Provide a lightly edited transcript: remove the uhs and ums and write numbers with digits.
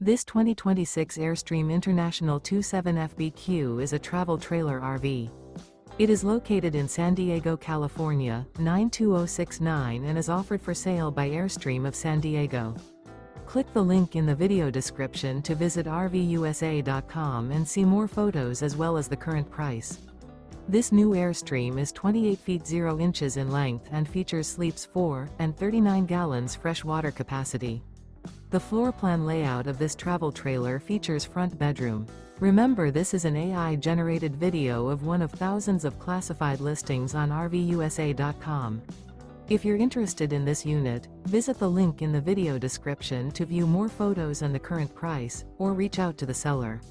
This 2026 Airstream International 27FBQ is a travel trailer RV. It is located in San Diego, California, 92069 and is offered for sale by Airstream of San Diego. Click the link in the video description to visit RVUSA.com and see more photos as well as the current price. This new Airstream is 28 feet 0 inches in length and features sleeps 4 and 39 gallons fresh water capacity. The floor plan layout of this travel trailer features front bedroom. Remember, this is an AI-generated video of one of thousands of classified listings on RVUSA.com. If you're interested in this unit, visit the link in the video description to view more photos and the current price, or reach out to the seller.